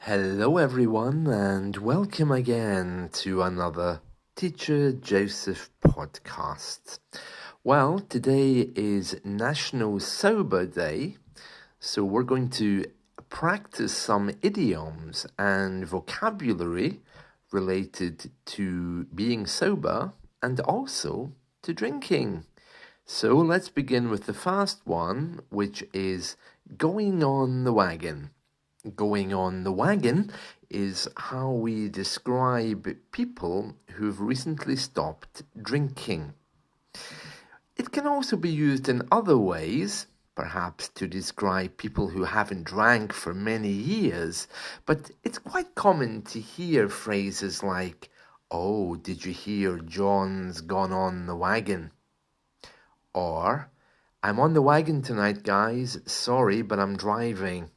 Hello, everyone, and welcome again to another Teacher Joseph podcast. Well, today is National Sober Day, so we're going to practice some idioms and vocabulary related to being sober and also to drinking. So let's begin with the first one, which is going on the wagon. Going on the wagon is how we describe people who've recently stopped drinking. It can also be used in other ways, perhaps to describe people who haven't drank for many years, but it's quite common to hear phrases like, "Oh, did you hear John's gone on the wagon?" Or, "I'm on the wagon tonight, guys. Sorry, but I'm driving."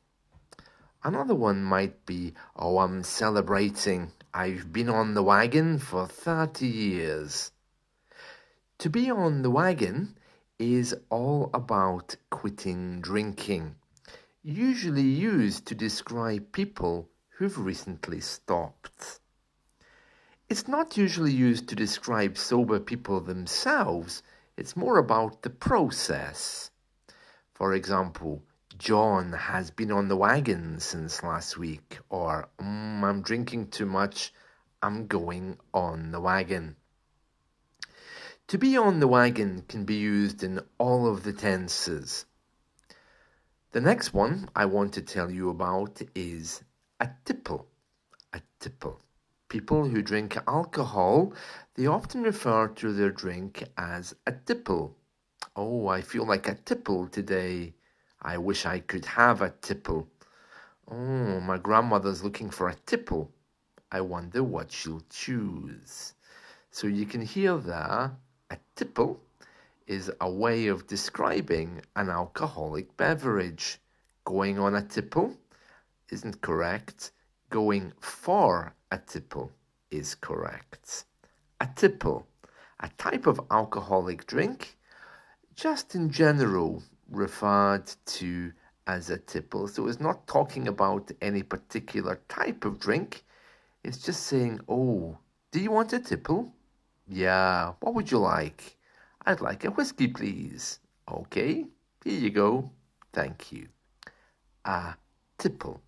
Another one might be, "Oh, I'm celebrating. I've been on the wagon for 30 years. To be on the wagon is all about quitting drinking, usually used to describe people who've recently stopped. It's not usually used to describe sober people themselves. It's more about the process. For example, "John has been on the wagon since last week," or "I'm drinking too much, I'm going on the wagon." To be on the wagon can be used in all of the tenses. The next one I want to tell you about is a tipple. A tipple. People who drink alcohol, they often refer to their drink as a tipple. "Oh, I feel like a tipple today. I wish I could have a tipple. Oh, my grandmother's looking for a tipple. I wonder what she'll choose." So you can hear there, a tipple is a way of describing an alcoholic beverage. Going on a tipple isn't correct. Going for a tipple is correct. A tipple, a type of alcoholic drink, just in general referred to as a tipple. So it's not talking about any particular type of drink. It's just saying, "Oh, do you want a tipple?" "Yeah, what would you like?" "I'd like a whiskey, please." "Okay, here you go. Thank you." A tipple.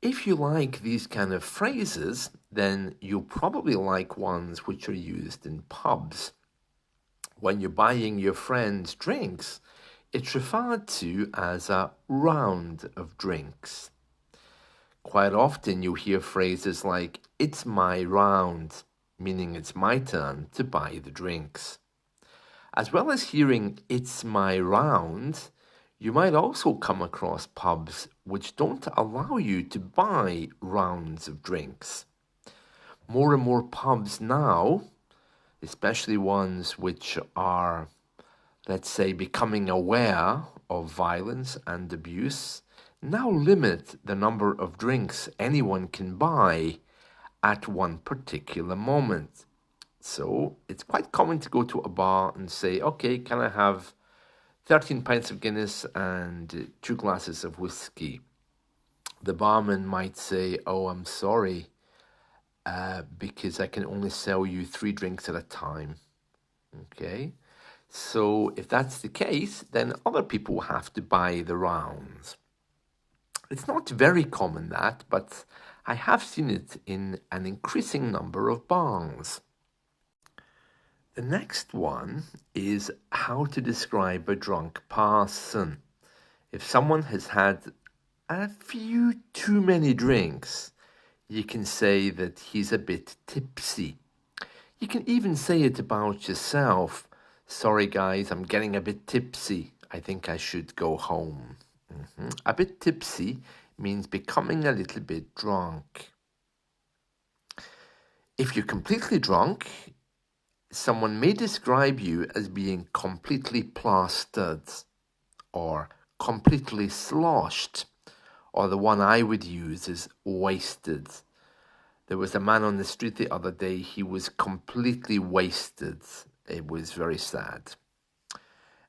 If you like these kind of phrases, then you'll probably like ones which are used in pubs. When you're buying your friends drinks, it's referred to as a round of drinks. Quite often you hear phrases like, "It's my round," meaning it's my turn to buy the drinks. As well as hearing "it's my round," you might also come across pubs which don't allow you to buy rounds of drinks. More and more pubs now, especially ones which are, let's say, becoming aware of violence and abuse, now limit the number of drinks anyone can buy at one particular moment. So it's quite common to go to a bar and say, "Okay, can I have 13 pints of Guinness and 2 glasses of whiskey?" The barman might say, "Oh, I'm sorry, because I can only sell you 3 drinks at a time." Okay? So if that's the case, then other people have to buy the rounds. It's not very common that, but I have seen it in an increasing number of bars. The next one is how to describe a drunk person. If someone has had a few too many drinks, you can say that he's a bit tipsy. You can even say it about yourself. "Sorry guys, I'm getting a bit tipsy. I think I should go home." A bit tipsy means becoming a little bit drunk. If you're completely drunk, someone may describe you as being completely plastered or completely sloshed, or the one I would use is wasted. There was a man on the street the other day, he was completely wasted. It was very sad.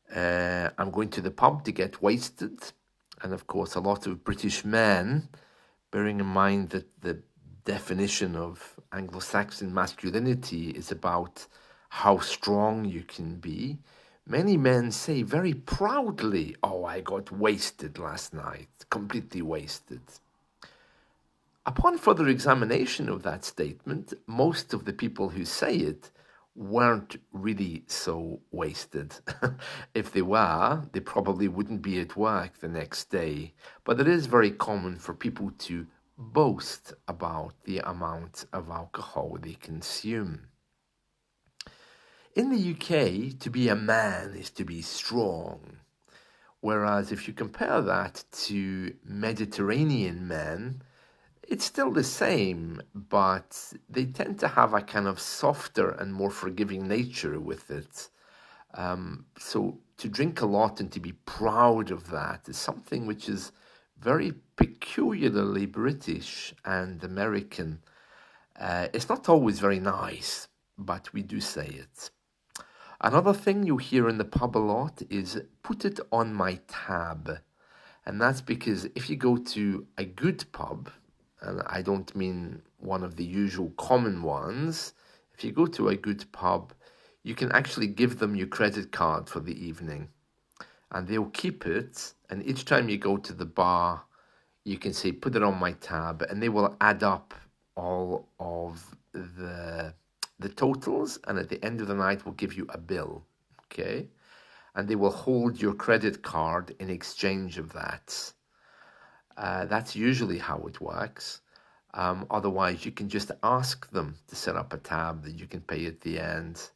"I'm going to the pub to get wasted." And of course, a lot of British men, bearing in mind that the definition of Anglo-Saxon masculinity is about how strong you can be, many men say very proudly, "Oh, I got wasted last night, completely wasted." Upon further examination of that statement, most of the people who say it weren't really so wasted. If they were, they probably wouldn't be at work the next day. But it is very common for people to boast about the amount of alcohol they consume. In the UK, to be a man is to be strong. Whereas if you compare that to Mediterranean men, it's still the same, but they tend to have a kind of softer and more forgiving nature with it. So to drink a lot and to be proud of that is something which is very peculiarly British and American. It's not always very nice, but we do say it. Another thing you hear in the pub a lot is "put it on my tab." And that's because if you go to a good pub, and I don't mean one of the usual common ones, if you go to a good pub, you can actually give them your credit card for the evening. And they'll keep it, and each time you go to the bar, you can say, "put it on my tab," and they will add up all of the totals, and at the end of the night will give you a bill, okay? And they will hold your credit card in exchange of that. That's usually how it works. Otherwise, you can just ask them to set up a tab that you can pay at the end,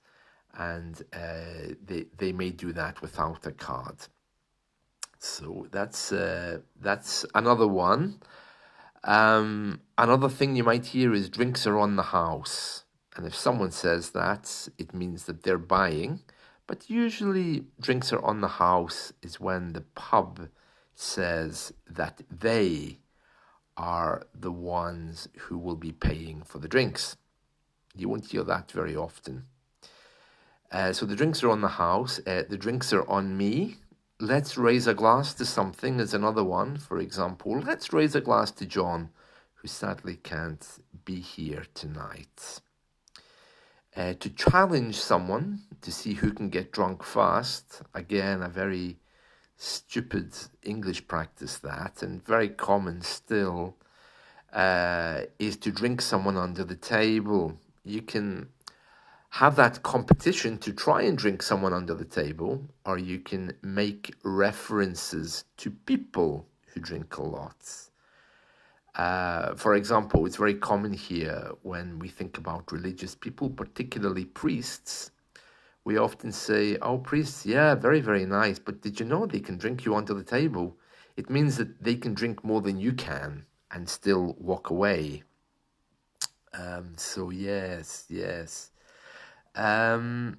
and they may do that without a card. So that's another one. Another thing you might hear is "drinks are on the house." And if someone says that, it means that they're buying. But usually, "drinks are on the house" is when the pub says that they are the ones who will be paying for the drinks. You won't hear that very often. So the drinks are on the house. The drinks are on me. "Let's raise a glass to something" is another one. For example, "let's raise a glass to John, who sadly can't be here tonight." To challenge someone to see who can get drunk fast, again, a very stupid English practice that, and very common still, is to drink someone under the table. You can have that competition to try and drink someone under the table, or you can make references to people who drink a lot. For example, it's very common here when we think about religious people, particularly priests. We often say, "Oh, priests, yeah, very, very nice, but did you know they can drink you under the table?" It means that they can drink more than you can and still walk away. So yes. To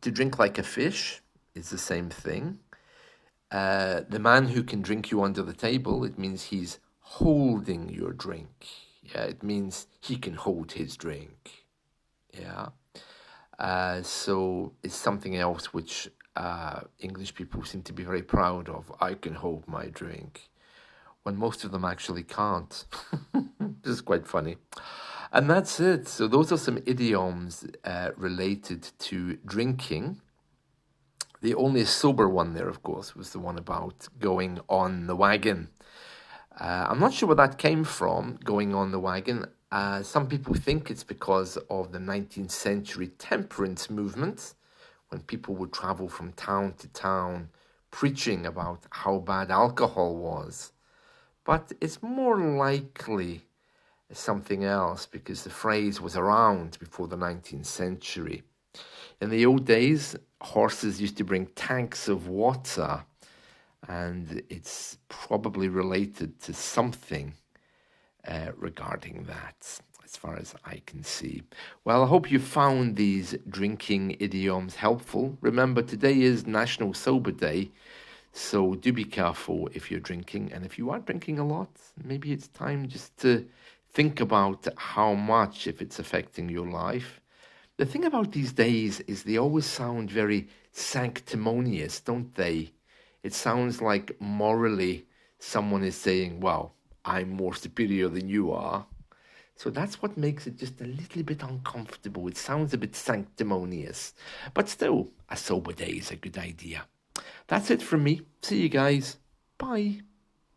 drink like a fish is the same thing. The man who can drink you under the table, it means he's holding your drink. Yeah, it means he can hold his drink. Yeah. So it's something else which English people seem to be very proud of. "I can hold my drink," when most of them actually can't. This is quite funny. And that's it. So those are some idioms related to drinking. The only sober one there, of course, was the one about going on the wagon. I'm not sure where that came from, going on the wagon. Some people think it's because of the 19th century temperance movement, when people would travel from town to town preaching about how bad alcohol was. But it's more likely something else, because the phrase was around before the 19th century. In the old days, horses used to bring tanks of water, and it's probably related to something regarding that, as far as I can see. Well, I hope you found these drinking idioms helpful. Remember, today is National Sober Day, so do be careful if you're drinking. And if you are drinking a lot, maybe it's time just to think about how much, if it's affecting your life. The thing about these days is they always sound very sanctimonious, don't they? It sounds like morally someone is saying, well, I'm more superior than you are. So that's what makes it just a little bit uncomfortable. It sounds a bit sanctimonious. But still, a sober day is a good idea. That's it from me. See you guys. Bye.